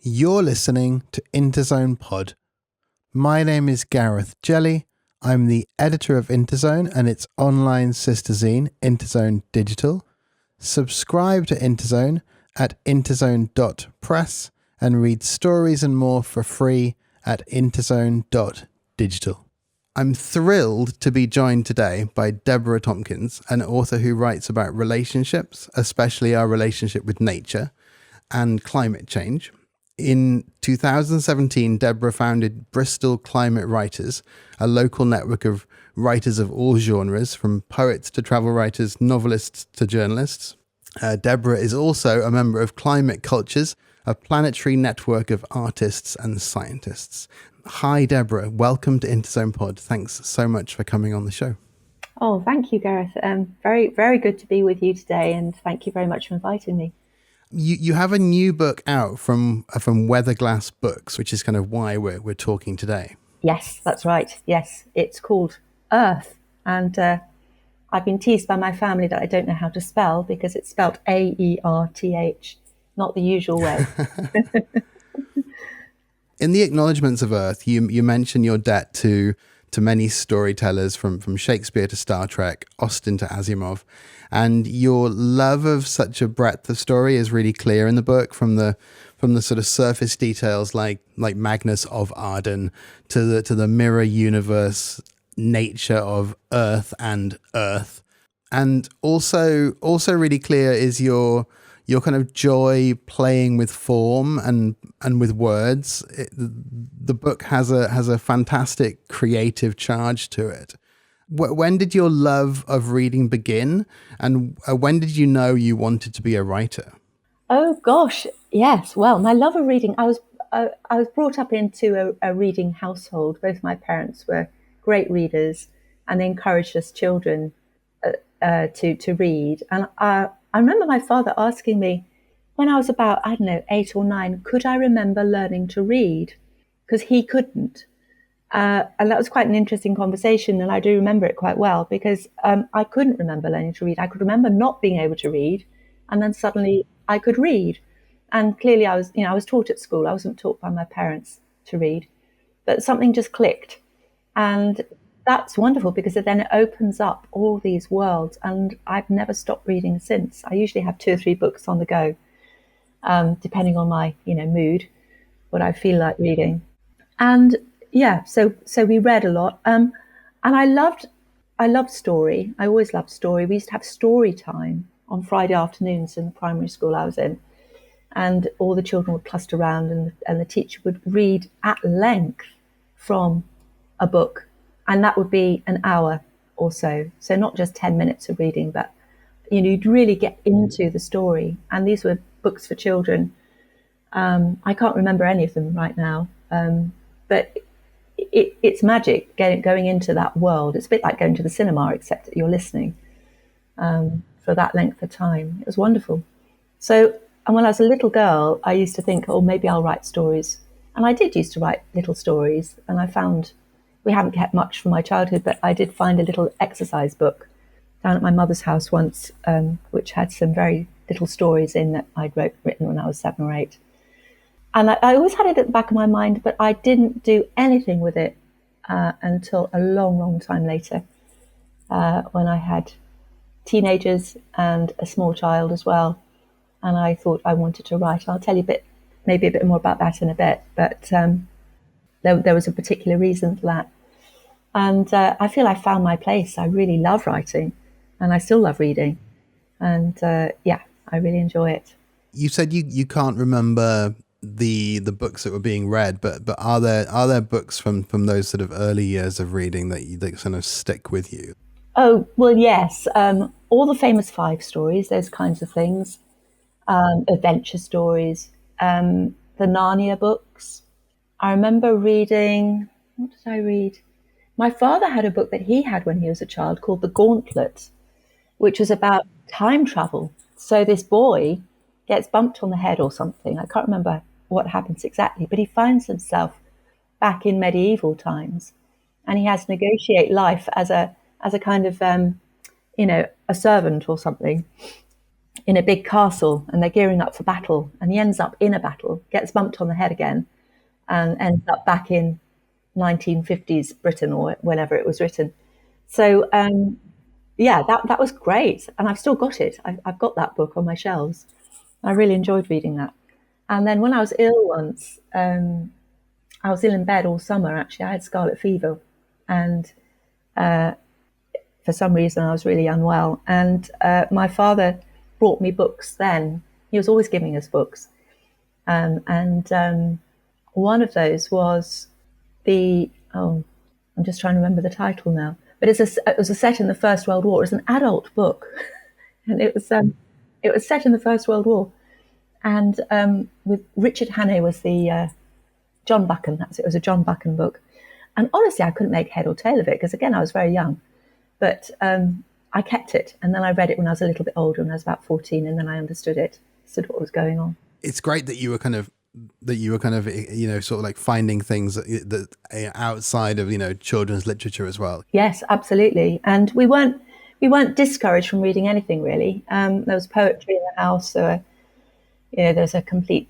You're listening to Interzone Pod. My name is Gareth Jelley. I'm the editor of Interzone and its online sister zine, Interzone Digital. Subscribe to Interzone at interzone.press and read stories and more for free at interzone.digital. I'm thrilled to be joined today by Deborah Tomkins, an author who writes about relationships, especially our relationship with nature and climate change. In 2017, Deborah founded Bristol Climate Writers, a local network of writers of all genres, from poets to travel writers, novelists to journalists. Deborah is also a member of Climate Cultures, a planetary network of artists and scientists. Hi, Deborah. Welcome to Interzone Pod. Thanks so much for coming on the show. Oh, thank you, Gareth. Very, very good to be with you today, and thank you very much for inviting me. You have a new book out from Weatherglass Books, which is kind of why we're talking today. Yes, that's right. Yes, it's called AERTH, and I've been teased by my family that I don't know how to spell because it's spelled AERTH, not the usual way. In the acknowledgements of Earth, you mention your debt to many storytellers from Shakespeare to Star Trek, Austen to Asimov, and your love of such a breadth of story is really clear in the book, from the sort of surface details like Magnus of Arden to the mirror universe nature of Earth and Earth, and also really clear is your kind of joy playing with form and with words. The book has a fantastic creative charge to it. When did your love of reading begin, and when did you know you wanted to be a writer? Oh gosh, yes. Well, my love of reading, I was brought up into a reading household. Both my parents were great readers, and they encouraged us children to read. And I remember my father asking me when I was about, 8 or 9, could I remember learning to read? Because he couldn't. And that was quite an interesting conversation, and I do remember it quite well because I couldn't remember learning to read. I could remember not being able to read, and then suddenly I could read. And clearly I was taught at school. I wasn't taught by my parents to read, but something just clicked. And that's wonderful because then it opens up all these worlds, and I've never stopped reading since. I usually have 2 or 3 books on the go, depending on my mood, what I feel like reading. And yeah, so we read a lot, and I loved story. I always loved story. We used to have story time on Friday afternoons in the primary school I was in, and all the children would cluster around, and the teacher would read at length from a book, and that would be an hour or so. So not just 10 minutes of reading, but you'd really get into the story. And these were books for children. I can't remember any of them right now, but it's magic going into that world. It's a bit like going to the cinema, except that you're listening for that length of time. It was wonderful. So, and when I was a little girl, I used to think, oh, maybe I'll write stories. And I did used to write little stories, and I found, we haven't kept much from my childhood, but I did find a little exercise book down at my mother's house once, which had some very little stories in that I'd written when I was 7 or 8. And I always had it at the back of my mind, but I didn't do anything with it until a long, long time later, when I had teenagers and a small child as well. And I thought I wanted to write. I'll tell you maybe a bit more about that in a bit, but there was a particular reason for that. And I feel I found my place. I really love writing, and I still love reading. And I really enjoy it. You said you can't remember the books that were being read, but are there books from those sort of early years of reading that kind of stick with you? Oh, well, yes. All the famous 5 stories, those kinds of things. Adventure stories, the Narnia books. I remember reading, what did I read? My father had a book that he had when he was a child called The Gauntlet, which was about time travel. So this boy gets bumped on the head or something. I can't remember what happens exactly, but he finds himself back in medieval times, and he has to negotiate life as a kind of a servant or something. in a big castle, and they're gearing up for battle, and he ends up in a battle, gets bumped on the head again, and ends up back in 1950s Britain or whenever it was written. So yeah, that was great, and I've still got it. I've got that book on my shelves. I really enjoyed reading that. And then when I was ill once, I was ill in bed all summer. Actually, I had scarlet fever, and for some reason I was really unwell. And my father brought me books. Then he was always giving us books, and one of those was I'm just trying to remember the title now. But it was a set in the First World War. It was an adult book, and it was set in the First World War, and with Richard Hannay was the John Buchan. It was a John Buchan book, and honestly, I couldn't make head or tail of it because again, I was very young. But I kept it, and then I read it when I was a little bit older, when I was about 14, and then I understood what was going on. It's great that you were kind of sort of like finding things that outside of children's literature as well. Yes, absolutely. And we weren't discouraged from reading anything really. There was poetry in the house. There's a complete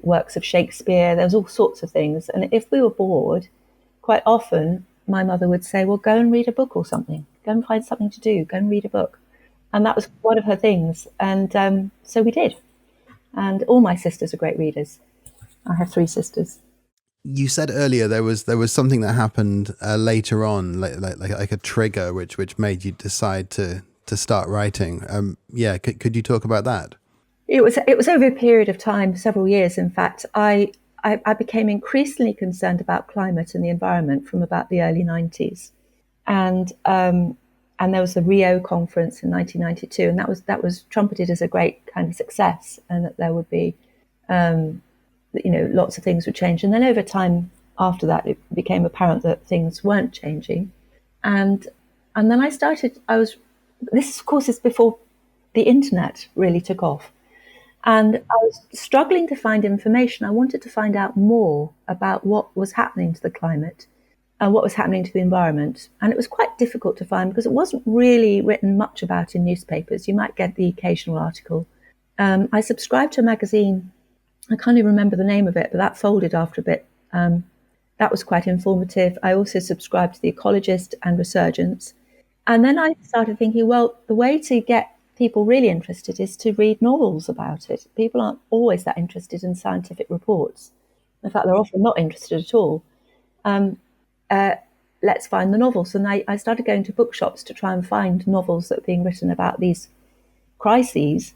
works of Shakespeare. There was all sorts of things. And if we were bored, quite often my mother would say, "Well, go and read a book or something. Go and find something to do. Go and read a book." And that was one of her things. And so we did. And all my sisters are great readers. I have 3 sisters. You said earlier there was something that happened later on, like a trigger, which made you decide to start writing. Could you talk about that? It was over a period of time, several years. In fact, I became increasingly concerned about climate and the environment from about the early 90s, and there was the Rio conference in 1992, and that was trumpeted as a great kind of success, and that there would be lots of things would change. And then over time after that, it became apparent that things weren't changing. And then this of course is before the internet really took off. And I was struggling to find information. I wanted to find out more about what was happening to the climate and what was happening to the environment. And it was quite difficult to find because it wasn't really written much about in newspapers. You might get the occasional article. I subscribed to a magazine. I can't even remember the name of it, but that folded after a bit. That was quite informative. I also subscribed to The Ecologist and Resurgence. And then I started thinking, well, the way to get people really interested is to read novels about it. People aren't always that interested in scientific reports. In fact, they're often not interested at all. Let's find the novels. And I started going to bookshops to try and find novels that were being written about these crises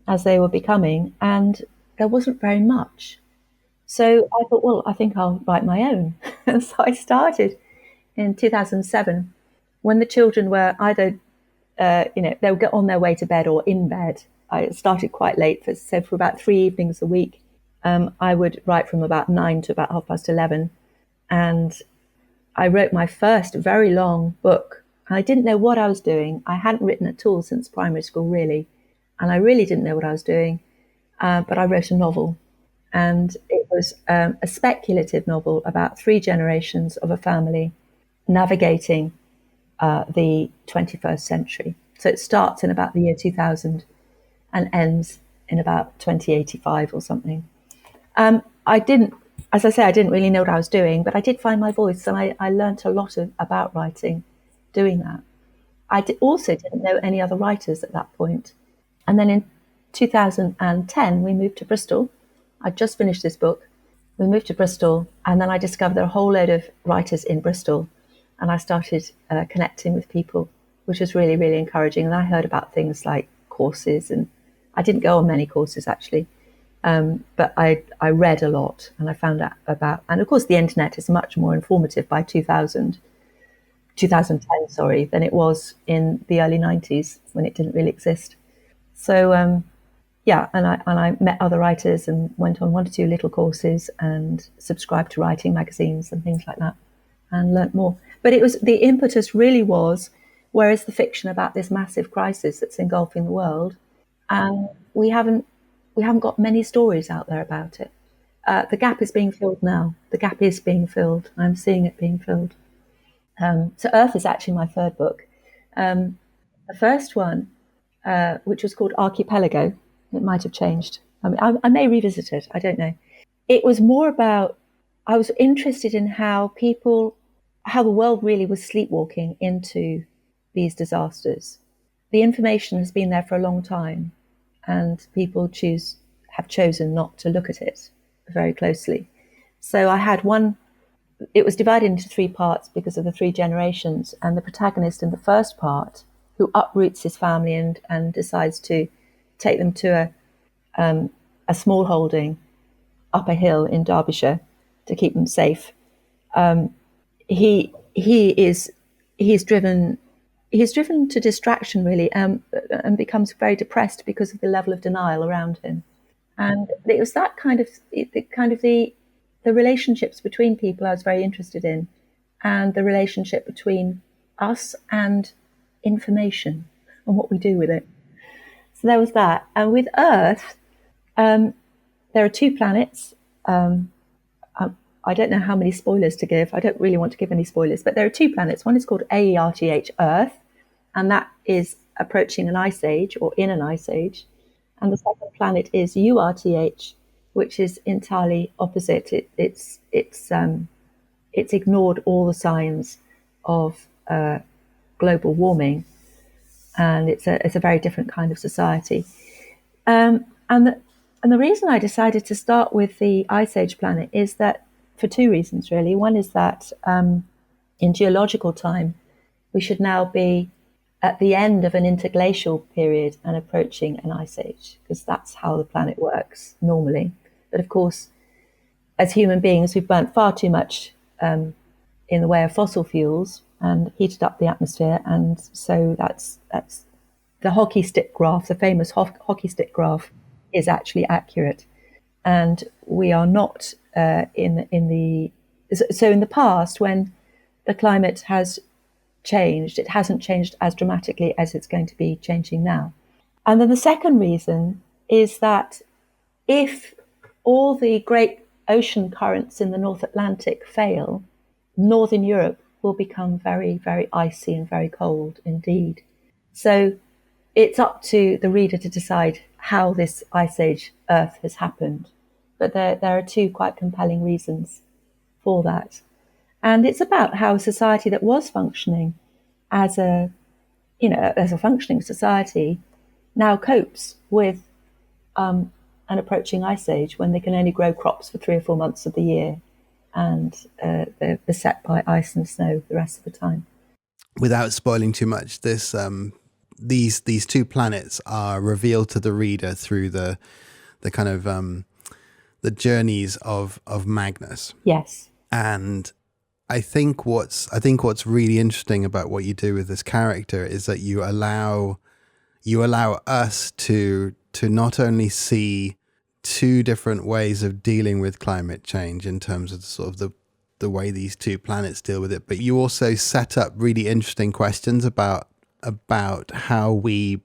as they were becoming, and there wasn't very much. So I thought, well, I think I'll write my own. And so I started in 2007 when the children were either, they would get on their way to bed or in bed. I started quite late, so for about 3 evenings a week, I would write from about 9 to about 11:30. And I wrote my first very long book. I didn't know what I was doing. I hadn't written at all since primary school, really. And I really didn't know what I was doing. But I wrote a novel. And it was a speculative novel about 3 generations of a family navigating the 21st century. So it starts in about the year 2000 and ends in about 2085 or something. I didn't really know what I was doing, but I did find my voice, and I learnt a lot about writing doing that. I also didn't know any other writers at that point. And then in 2010, we moved to Bristol. I'd just finished this book. We moved to Bristol, and then I discovered there are a whole load of writers in Bristol, and I started connecting with people, which was really, really encouraging. And I heard about things like courses, and I didn't go on many courses, actually. But I read a lot, and I found out about, and of course the internet is much more informative by 2010, than it was in the early 90s when it didn't really exist. So and I met other writers and went on 1 or 2 little courses and subscribed to writing magazines and things like that and learnt more. But it was, the impetus really was, where is the fiction about this massive crisis that's engulfing the world? And we haven't got many stories out there about it. The gap is being filled now. The gap is being filled. I'm seeing it being filled. So AERTH is actually my 3rd book. The first one which was called Archipelago. It might have changed. I mean, I may revisit it. I don't know. It was more about, I was interested in how the world really was sleepwalking into these disasters. The information has been there for a long time, and people have chosen not to look at it very closely. So I had it was divided into 3 parts because of the 3 generations, and the protagonist in the first part, who uproots his family and decides to take them to a small holding up a hill in Derbyshire to keep them safe. He's driven to distraction really, and becomes very depressed because of the level of denial around him. And it was that the relationships between people I was very interested in, and the relationship between us and information and what we do with it. So there was that. And with Earth, there are 2 planets. I don't know how many spoilers to give. I don't really want to give any spoilers, but there are 2 planets. One is called AERTH, Earth, and that is approaching an ice age, or in an ice age. And the second planet is URTH, which is entirely opposite. It's ignored all the signs of global warming, and it's a very different kind of society. And the reason I decided to start with the Ice Age planet is that for 2 reasons, really. One is that in geological time, we should now be at the end of an interglacial period and approaching an ice age, because that's how the planet works normally. But of course, as human beings, we've burnt far too much in the way of fossil fuels and heated up the atmosphere. And so that's the hockey stick graph, the famous hockey stick graph, is actually accurate. And we are not in the past, when the climate has changed, it hasn't changed as dramatically as it's going to be changing now. And then the second reason is that if all the great ocean currents in the North Atlantic fail, Northern Europe will become very, very icy and very cold indeed. So it's up to the reader to decide how this Ice Age Earth has happened. But there are 2 quite compelling reasons for that. And it's about how a society that was functioning as a functioning society now copes with an approaching ice age, when they can only grow crops for 3 or 4 months of the year, and they're beset by ice and snow the rest of the time. Without spoiling too much, these 2 planets are revealed to the reader through the kind of the journeys of Magnus. Yes. And I think what's really interesting about what you do with this character is that you allow us to not only see 2 different ways of dealing with climate change in terms of sort of the way these 2 planets deal with it, but you also set up really interesting questions about how we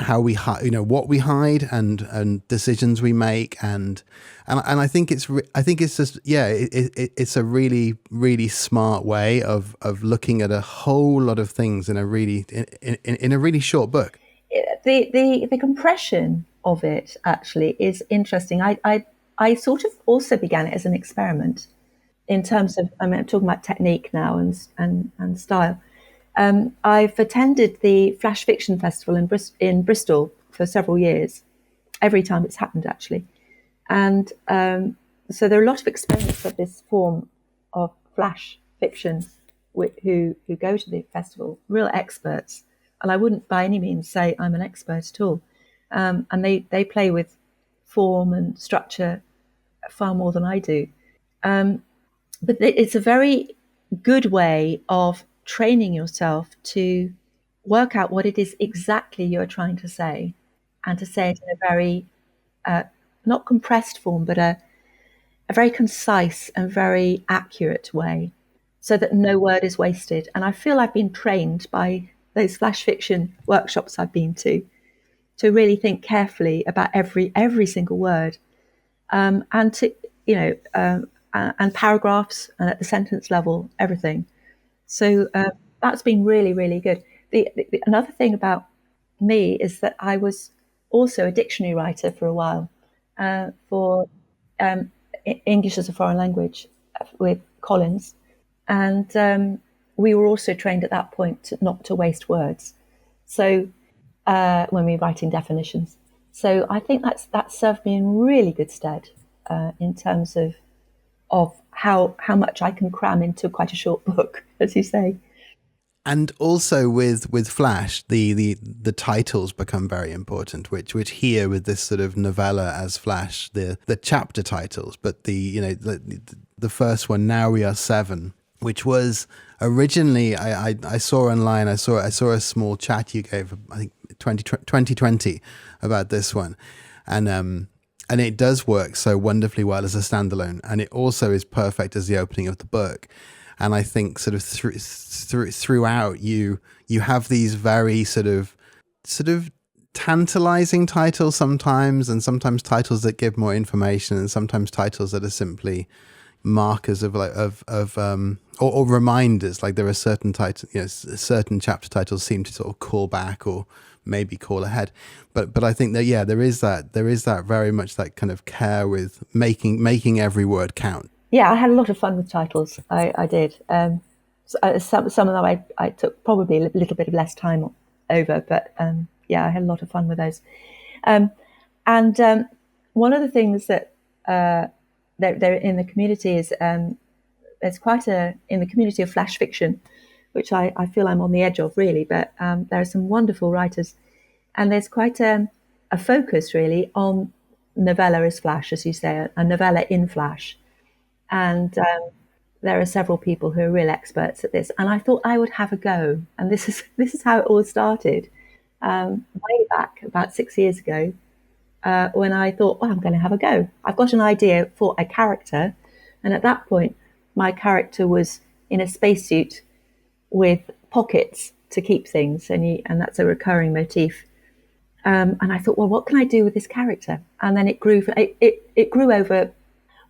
what we hide and decisions we make, and I think it's just it's a really, really smart way of looking at a whole lot of things in a really short book. The compression of it actually is interesting. I sort of also began it as an experiment in terms of, I'm talking about technique now and style. I've attended the Flash Fiction Festival in Bristol for several years, every time it's happened actually. And so there are a lot of experiments of this form of flash fiction who go to the festival, real experts. And I wouldn't by any means say I'm an expert at all. And they play with form and structure far more than I do. But it's a very good way of training yourself to work out what it is exactly you're trying to say, and to say it in a very, not compressed form, but a very concise and very accurate way, so that no word is wasted. And I feel I've been trained by those flash fiction workshops I've been to really think carefully about every single word, and to and paragraphs, and at the sentence level, everything. So that's been really, really good. The another thing about me is that I was also a dictionary writer for a while, for English as a foreign language with Collins. And we were also trained at that point not to waste words. So when we were writing definitions. So I think that served me in really good stead in terms of how much I can cram into quite a short book, as you say. And also with Flash, the titles become very important, which here with this sort of novella as Flash, the chapter titles, but the first one, Now We Are Seven, which was originally I saw online, I saw a small chat you gave, I think 2020 about this one, and it does work so wonderfully well as a standalone, and it also is perfect as the opening of the book. And I think sort of throughout you have these very sort of tantalizing titles sometimes, and sometimes titles that give more information, and sometimes titles that are simply markers of or reminders. Like there are certain titles, certain chapter titles seem to sort of call back or maybe call ahead. But I think that there is that very much that kind of care with making every word count. Yeah, I had a lot of fun with titles. I did. Some of them I took probably a little bit of less time over, but I had a lot of fun with those. And one of the things that there in the community is there's quite in the community of flash fiction, which I feel I'm on the edge of really, but there are some wonderful writers, and there's quite a focus really on novella as Flash, as you say, a novella in Flash. And there are several people who are real experts at this. And I thought I would have a go. And this is how it all started. Way back about 6 years ago, when I thought, I'm going to have a go. I've got an idea for a character. And at that point, my character was in a spacesuit with pockets to keep things. And that's a recurring motif. And I thought, well, what can I do with this character? And then it grew. It grew over.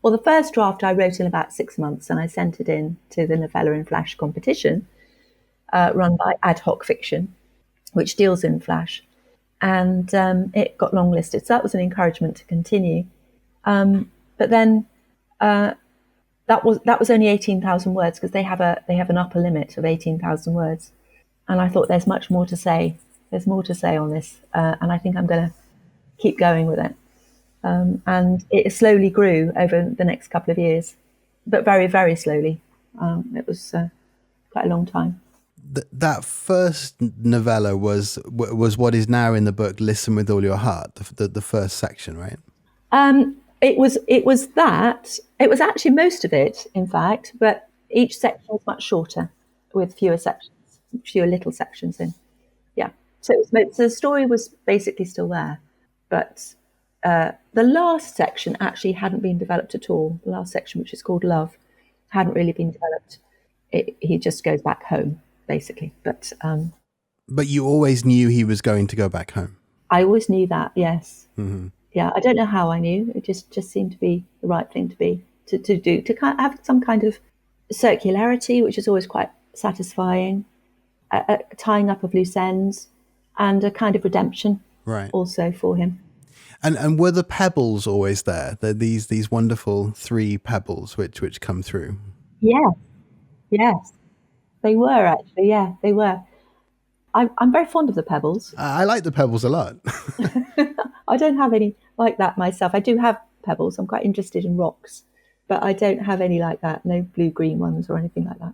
Well, the first draft I wrote in about 6 months, and I sent it in to the Novella in Flash competition run by Ad Hoc Fiction, which deals in Flash. And it got longlisted. So that was an encouragement to continue. But then that was only 18,000 words, because they have an upper limit of 18,000 words. And I thought there's much more to say. There's more to say on this. And I think I'm going to keep going with it. And it slowly grew over the next couple of years, but very, very slowly. It was quite a long time. That first novella was what is now in the book Listen With All Your Heart, the first section, right? It was that. It was actually most of it, in fact, but each section was much shorter, with fewer little sections in. Yeah. So the story was basically still there, but the last section actually hadn't been developed at all. The last section, which is called Love, hadn't really been developed. He just goes back home, basically. But you always knew he was going to go back home. I always knew that, yes. Mm-hmm. Yeah, I don't know how I knew. It just seemed to be the right thing to do, to kind of have some kind of circularity, which is always quite satisfying, a tying up of loose ends, and a kind of redemption, right, also for him. And were the pebbles always there? These wonderful 3 pebbles which come through. Yes, they were actually. Yeah, they were. I'm very fond of the pebbles. I like the pebbles a lot. I don't have any like that myself. I do have pebbles. I'm quite interested in rocks, but I don't have any like that. No blue-green ones or anything like that.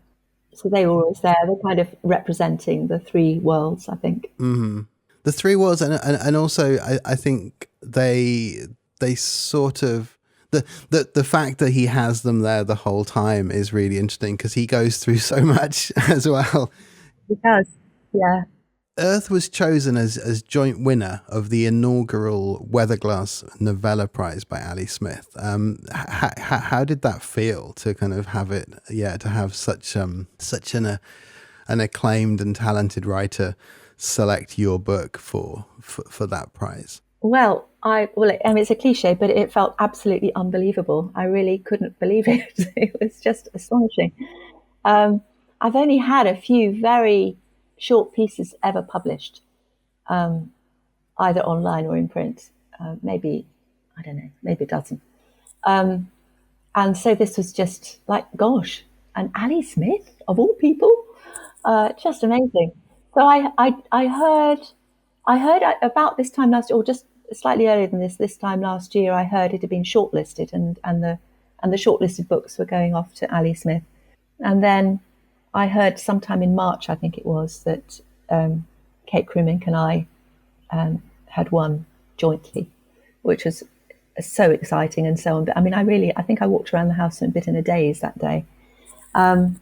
So they were always there. They're kind of representing the 3 worlds, I think. Mm-hmm. The 3 worlds, and also I think they sort of the fact that he has them there the whole time is really interesting, because he goes through so much as well. He does, yeah. AERTH was chosen as joint winner of the inaugural Weatherglass Novella Prize by Ali Smith. How did that feel to kind of have it? Yeah, to have such an acclaimed and talented writer select your book for that prize. Well, it's a cliche, but it felt absolutely unbelievable. I really couldn't believe it. It was just astonishing. I've only had a few very short pieces ever published, either online or in print. Maybe, I don't know, maybe a dozen. And so this was just like, gosh, and Ali Smith, of all people, just amazing. So I heard about this time last year, or just slightly earlier than this time last year, I heard it had been shortlisted, and the shortlisted books were going off to Ali Smith. And then I heard sometime in March, I think it was, that Kate Krumink and I had won jointly, which was so exciting and so on. I mean, I think I walked around the house a bit in a daze that day. And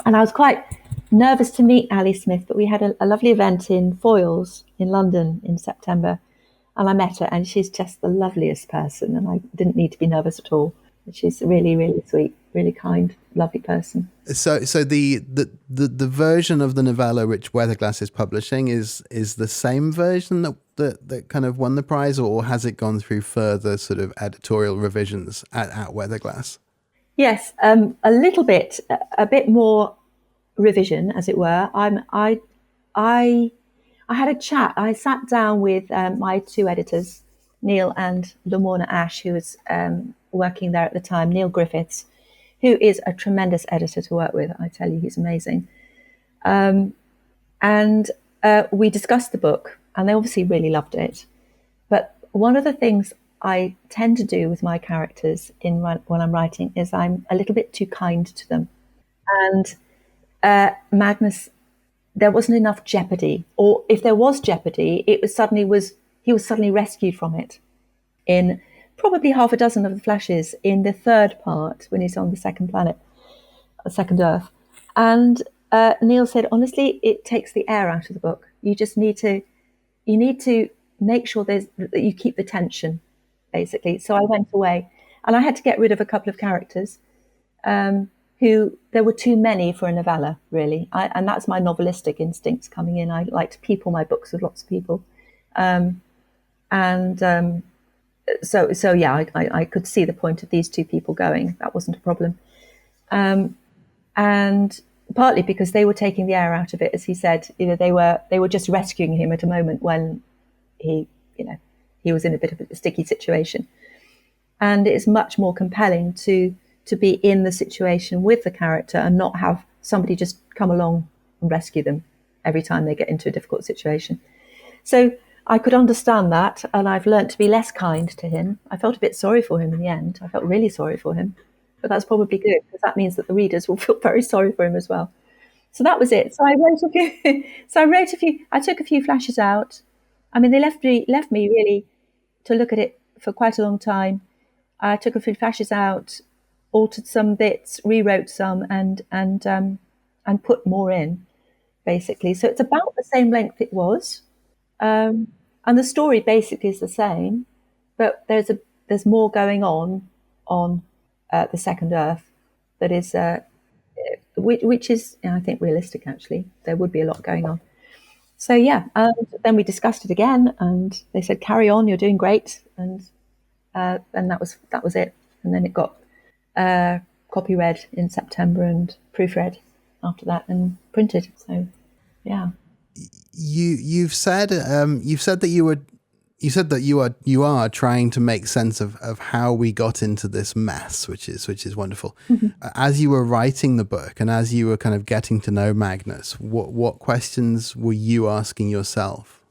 I was quite nervous to meet Ali Smith, but we had a lovely event in Foyles in London in September, and I met her, and she's just the loveliest person, and I didn't need to be nervous at all. She's really, really sweet, really kind, lovely person. So the version of the novella which Weatherglass is publishing is the same version that kind of won the prize, or has it gone through further sort of editorial revisions at Weatherglass? Yes, a little bit, a bit more revision, as it were. I had a chat. I sat down with my two editors, Neil and Lamorna Ash, who was working there at the time, Neil Griffiths, who is a tremendous editor to work with. I tell you, he's amazing. And we discussed the book, and they obviously really loved it. But one of the things I tend to do with my characters when I'm writing is I'm a little bit too kind to them. And Magnus, there wasn't enough jeopardy, or if there was jeopardy, he was suddenly rescued from it in probably half a dozen of the flashes in the third part when he's on the second planet, the second Earth. And Neil said, honestly, it takes the air out of the book. You just need to make sure that you keep the tension, basically. So I went away, and I had to get rid of a couple of characters who there were too many for a novella, really. And that's my novelistic instincts coming in. I like to people my books with lots of people. So yeah, I could see the point of these two people going. That wasn't a problem. And partly because they were taking the air out of it, as he said, they were just rescuing him at a moment when he was in a bit of a sticky situation. And it's much more compelling to be in the situation with the character and not have somebody just come along and rescue them every time they get into a difficult situation. So I could understand that, and I've learnt to be less kind to him. I felt a bit sorry for him in the end. I felt really sorry for him, but that's probably good, because that means that the readers will feel very sorry for him as well. So that was it. So I wrote a few. I took a few flashes out. I mean, they left me really to look at it for quite a long time. I took a few flashes out, altered some bits, rewrote some, and put more in, basically. So it's about the same length it was, and the story basically is the same, but there's more going on the second Earth that is which is, I think, realistic. Actually, there would be a lot going on. So yeah, and then we discussed it again, and they said, "Carry on, you're doing great," and that was it. And then it got copy read in September and proofread after that and printed. So yeah. You've said that you are trying to make sense of how we got into this mess, which is wonderful. Mm-hmm. As you were writing the book and as you were kind of getting to know Magnus, what questions were you asking yourself?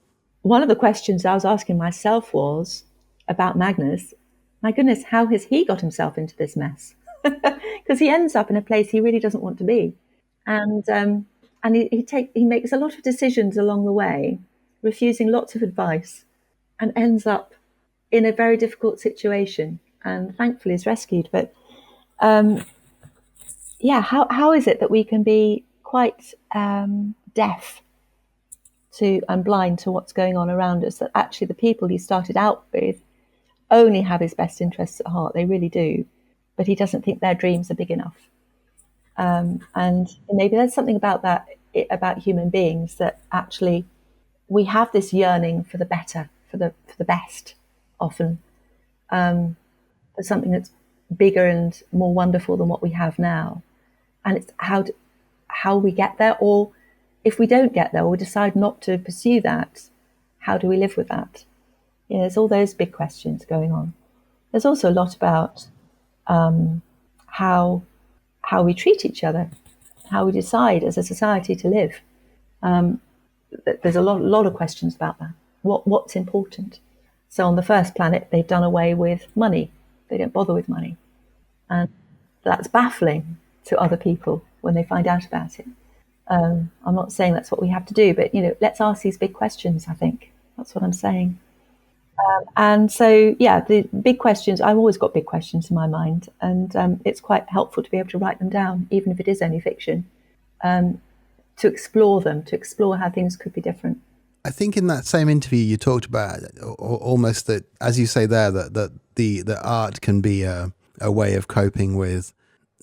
One of the questions I was asking myself was about Magnus. My goodness, how has he got himself into this mess? Because he ends up in a place he really doesn't want to be, and he makes a lot of decisions along the way, refusing lots of advice, and ends up in a very difficult situation, and thankfully is rescued. But how is it that we can be quite deaf to and blind to what's going on around us, that actually the people he started out with only have his best interests at heart? They really do, but he doesn't think their dreams are big enough. And maybe there's something about that, about human beings, that actually we have this yearning for the better, for the best, often, for something that's bigger and more wonderful than what we have now. And it's how we get there, or if we don't get there, or we decide not to pursue that, how do we live with that? There's all those big questions going on. There's also a lot about how we treat each other, how we decide as a society to live. There's a lot of questions about that. What's important? So on the first planet, they've done away with money. They don't bother with money. And that's baffling to other people when they find out about it. I'm not saying that's what we have to do, but, let's ask these big questions, I think. That's what I'm saying. And so, the big questions, I've always got big questions in my mind, and it's quite helpful to be able to write them down, even if it is only fiction, to explore them, to explore how things could be different. I think in that same interview you talked about almost that, as you say there, that the art can be a way of coping with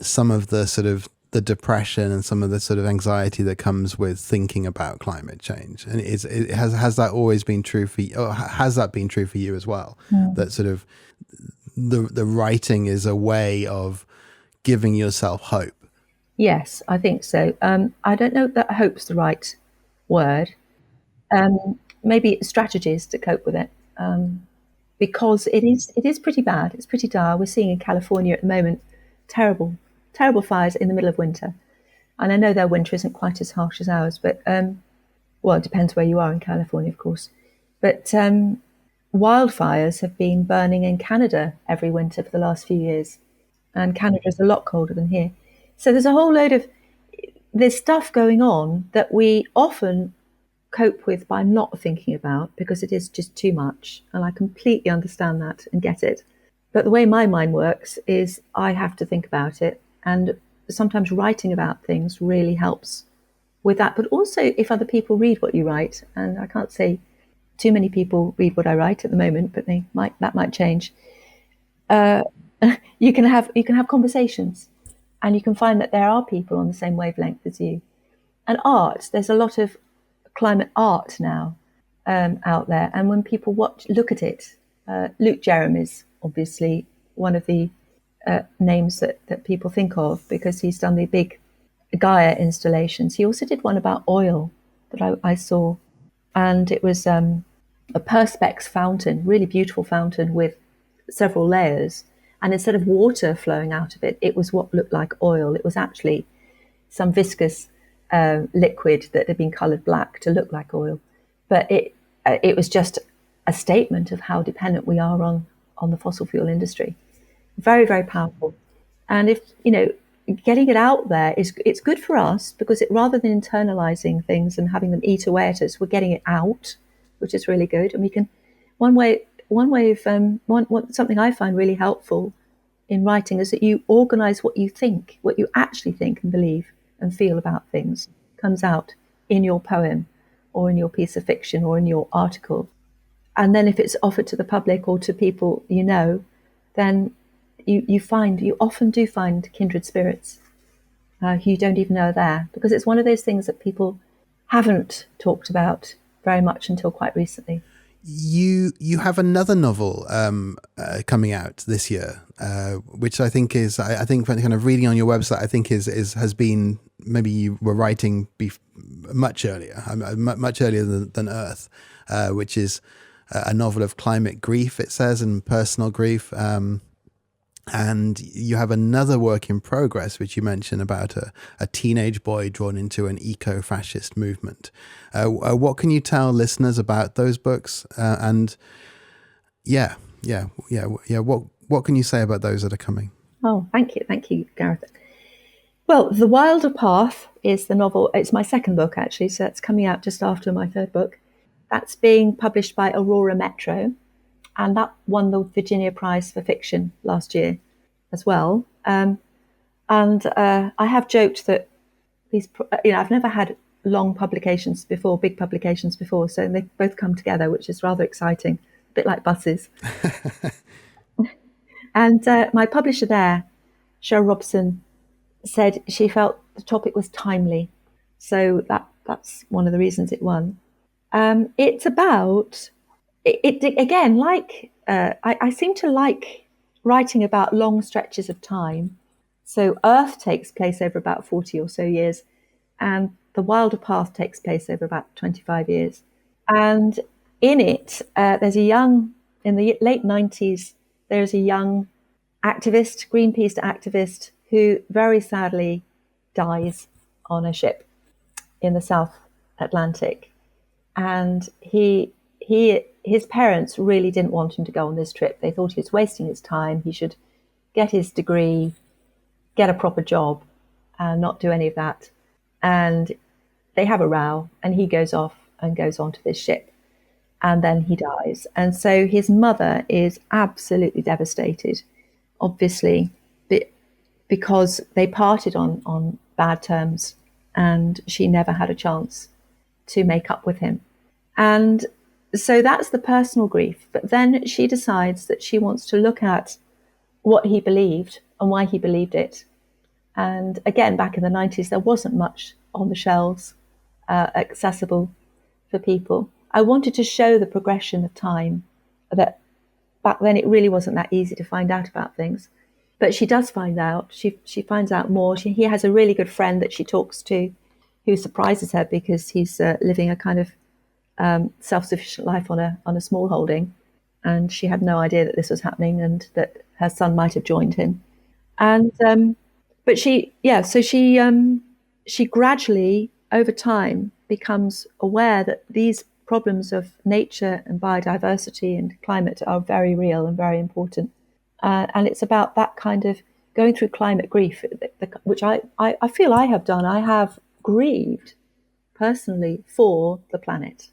some of the sort of the depression and some of the sort of anxiety that comes with thinking about climate change. And has that always been true for you? Or has that been true for you as well? That sort of the writing is a way of giving yourself hope. Yes, I think so. I don't know that hope's the right word. Maybe strategies to cope with it, because it is pretty bad. It's pretty dire. We're seeing in California at the moment terrible fires in the middle of winter. And I know their winter isn't quite as harsh as ours, but it depends where you are in California, of course. But wildfires have been burning in Canada every winter for the last few years, and Canada is a lot colder than here. So there's a whole load of there's stuff going on that we often cope with by not thinking about, because it is just too much, and I completely understand that and get it. But the way my mind works is I have to think about it, and sometimes writing about things really helps with that. But also if other people read what you write, and I can't say too many people read what I write at the moment, but that might change. You can have conversations, and you can find that there are people on the same wavelength as you. And art, there's a lot of climate art now out there, and when people look at it, Luke Jerram is obviously one of the names that people think of, because he's done the big Gaia installations. He also did one about oil that I saw, and it was a perspex fountain, really beautiful fountain with several layers, and instead of water flowing out of it, it was what looked like oil. It was actually some viscous liquid that had been coloured black to look like oil, but it was just a statement of how dependent we are on the fossil fuel industry. Very, very powerful. And if getting it out there it's good for us, because rather than internalizing things and having them eat away at us, we're getting it out, which is really good. And we can something I find really helpful in writing is that you organize what you actually think and believe and feel about things comes out in your poem or in your piece of fiction or in your article. And then if it's offered to the public or to people then you often do find kindred spirits who you don't even know are there, because it's one of those things that people haven't talked about very much until quite recently. You have another novel coming out this year, which I think is, I think kind of reading on your website, I think has been, maybe you were writing much earlier than Earth, which is a novel of climate grief, it says, and personal grief. And you have another work in progress, which you mentioned, about a teenage boy drawn into an eco-fascist movement. What can you tell listeners about those books? And what can you say about those that are coming? Oh, thank you, Gareth. Well, The Wilder Path is the novel. It's my second book, actually, so that's coming out just after my third book. That's being published by Aurora Metro, and that won the Virginia Prize for Fiction last year as well. And I have joked that I've never had long publications before, big publications before, so they both come together, which is rather exciting, a bit like buses. And my publisher there, Cheryl Robson, said she felt the topic was timely. So that's one of the reasons it won. It's about, again, like, I seem to like writing about long stretches of time. So Earth takes place over about 40 or so years, and The Wilder Path takes place over about 25 years. And in it, in the late 90s, there's a young activist, Greenpeace activist, who very sadly dies on a ship in the South Atlantic. And his parents really didn't want him to go on this trip. They thought he was wasting his time. He should get his degree, get a proper job, and not do any of that. And they have a row, and he goes off and goes onto this ship. And then he dies. And so his mother is absolutely devastated, obviously, because they parted on bad terms, and she never had a chance to make up with him. And so that's the personal grief. But then she decides that she wants to look at what he believed and why he believed it. And again, back in the 90s, there wasn't much on the shelves accessible for people. I wanted to show the progression of time, that back then it really wasn't that easy to find out about things. But she does find out. She finds out more. He has a really good friend that she talks to, who surprises her because he's living a kind of self-sufficient life on a small holding, and she had no idea that this was happening and that her son might have joined him. And but she gradually over time becomes aware that these problems of nature and biodiversity and climate are very real and very important. And it's about that kind of going through climate grief, which I feel I have done. I have grieved personally for the planet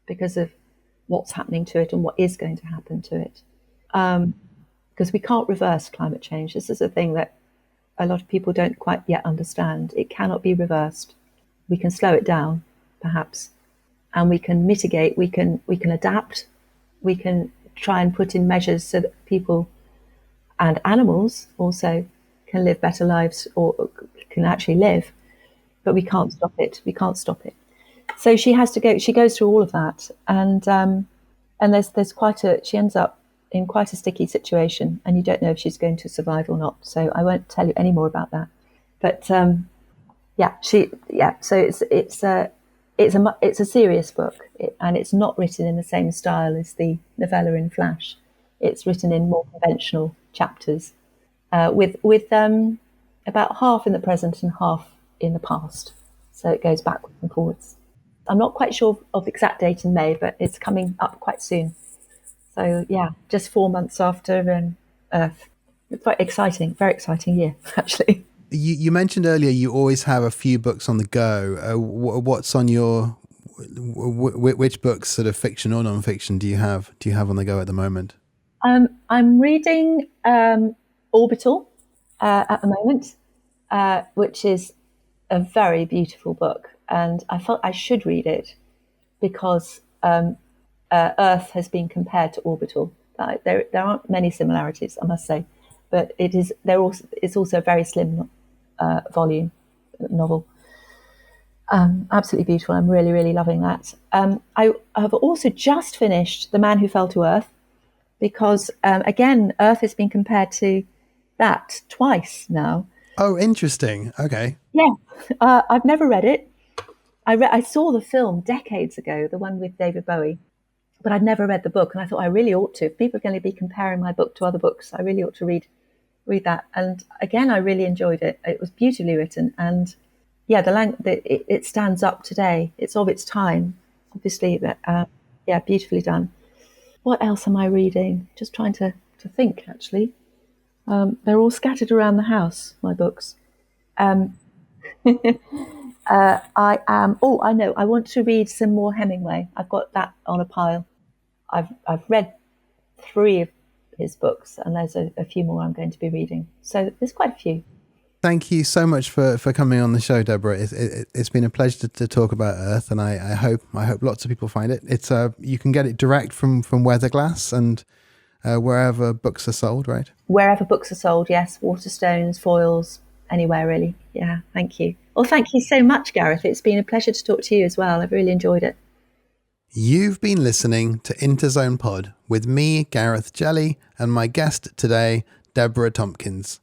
because of what's happening to it and what is going to happen to it. Because we can't reverse climate change. This is a thing that a lot of people don't quite yet understand. It cannot be reversed. We can slow it down, perhaps, and we can mitigate, we can adapt, we can try and put in measures so that people and animals also can live better lives, or can actually live, but we can't stop it. We can't stop it. So she goes through all of that, and there's she ends up in quite a sticky situation, and you don't know if she's going to survive or not. So I won't tell you any more about that. But so it's a serious book, and it's not written in the same style as the novella in Flash. It's written in more conventional chapters, with about half in the present and half in the past. So it goes backwards and forwards. I'm not quite sure of the exact date in May, but it's coming up quite soon. So yeah, just 4 months after Earth. It's very exciting year, actually. You mentioned earlier you always have a few books on the go. What's on your which books, sort of fiction or non-fiction, do you have on the go at the moment? I'm reading Orbital at the moment, which is a very beautiful book, and I felt I should read it because Earth has been compared to Orbital. There aren't many similarities, I must say, but it's also a very slim volume novel. Absolutely beautiful. I'm really, really loving that. I have also just finished The Man Who Fell to Earth, because again, Earth has been compared to that twice now. Oh, interesting. Okay. Yeah, I've never read it. I saw the film decades ago, the one with David Bowie, but I'd never read the book, and I thought I really ought to. If people are going to be comparing my book to other books, I really ought to read that. And again, I really enjoyed it. It was beautifully written, and yeah, it stands up today. It's of its time, obviously, but beautifully done. What else am I reading? Just trying to think, actually. They're all scattered around the house, my books. I know, I want to read some more Hemingway. I've got that on a pile. I've read 3 of his books, and there's a few more I'm going to be reading. So there's quite a few. Thank you so much for coming on the show, Deborah. It's been a pleasure to talk about Earth, and I hope lots of people find it. It's you can get it direct from Weatherglass and wherever books are sold, right? Wherever books are sold, yes. Waterstones, Foyles, anywhere really. Yeah, thank you. Well, thank you so much, Gareth. It's been a pleasure to talk to you as well. I've really enjoyed it. You've been listening to Interzone Pod with me, Gareth Jelley, and my guest today, Deborah Tomkins.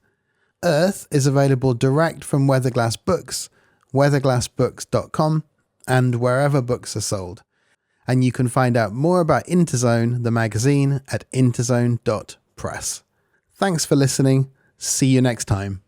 Earth is available direct from Weatherglass Books, weatherglassbooks.com, and wherever books are sold. and you can find out more about Interzone, the magazine, at interzone.press. Thanks for listening. See you next time.